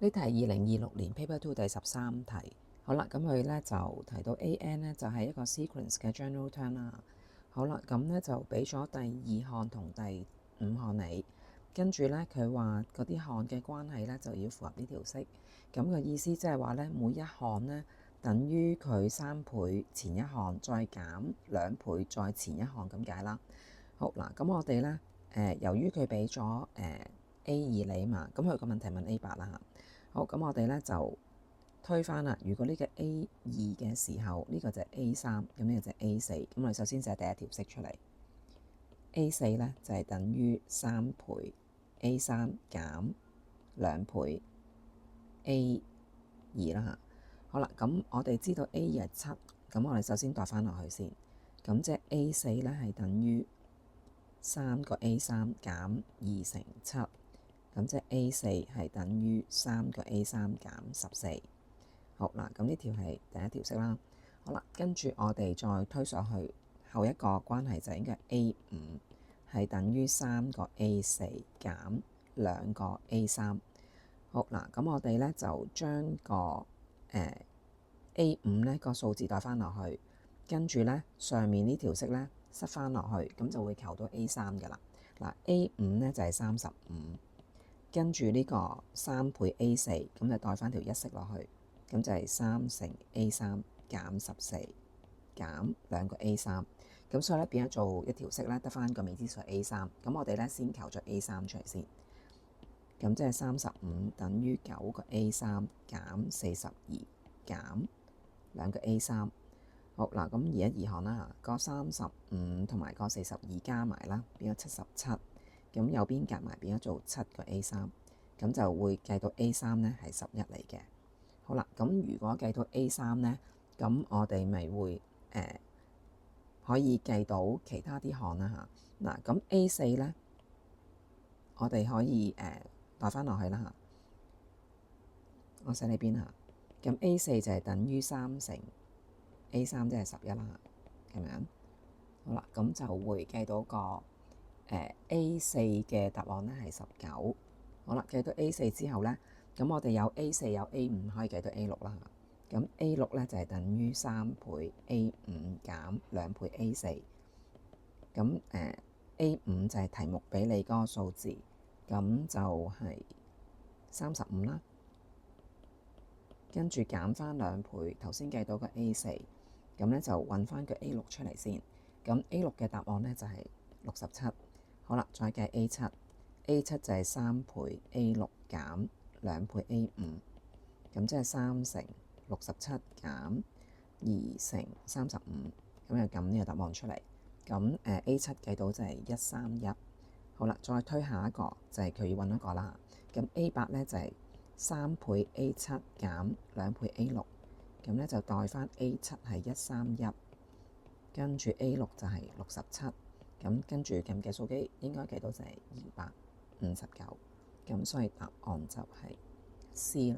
呢題係2026年 Paper 2第13題。好啦，咁佢咧就提到 AN 咧就係一個 sequence 嘅 general term 啦。好啦，咁咧就俾咗第2項同第5項你，跟住咧佢話嗰啲項嘅關係咧就要符合呢條式。咁嘅意思即係話咧每一項咧等於佢3倍前一項，再減2倍再前一項咁解啦。好嗱，咁我哋咧由於佢俾咗A2你嘛，咁佢個問題問 A8啦。好，咁我哋咧就推翻啦。如果呢個 A2嘅時候，呢個就係 A3，咁呢個就係 A4。咁我哋首先寫第一條式出嚟。A4咧就係等於3倍 A3 減2倍 A2啦嚇。好啦，咁我哋知道 A2係7，咁我哋首先度翻落去先。咁即係 A4咧係等於3個 A3 減2乘7。咁即係 A4係等於3個 A3 減14。好嗱，咁呢條係第一條式啦。好啦，跟住我哋再推上去，後一個關係就應該係 A5係等於3個 A4 減2個 A3。好嗱，咁我哋咧就將個A5咧個數字帶翻落去，跟住咧上面呢條式咧塞翻落去，咁就會求到 A3㗎啦。嗱，A5咧就係35。跟住呢個3倍 A4，咁就代翻條1式落去，咁就係3乘 A3 減14減2個 A3，咁所以咧變咗做一條式咧，得翻個未知數 A3。咁我哋咧先求咗 A3 出嚟先，咁即係35等於9個 A3 減42減2個 A3。好嗱，咁移一移項啦，個35同埋個42加埋啦，變咗77。咁右邊夾埋變咗做7個 A3，咁就會計到 A3咧係11嚟嘅。好啦，咁如果計到 A3咧，咁我哋咪會可以計到其他啲項啦嚇。嗱，咁 A4咧，我哋可以代翻落去啦嚇。我寫呢邊嚇，咁 A4就係等於3乘 A3，即係11啦，咁樣。好啦，咁就會計到個A4嘅答案咧係19。好啦，計到 A4之後咧，咁我哋有 A4 有 A5 可以計到 A6啦。咁 A6咧就係等於3倍 A5 減2倍 A4。咁A5就係題目俾你嗰個數字，咁就係35啦。跟住減翻2倍，頭先計到個 A4，咁咧就揾翻個 A6出嚟先。咁 A6嘅答案咧就係67。好啦，再計 A7，A7 就係3倍 A6 減2倍 A5，咁即係3乘67減2乘35，咁就撳呢個答案出嚟。咁A7 計到就係131。好啦，再推下一個就係佢要揾一個啦。咁 A8咧就係3倍 A7 減2倍 A6，咁咧就代翻 A7 係131，跟住 A6 就係67。咁跟住撳計數機應該計到就係259，咁所以答案就係 C 啦。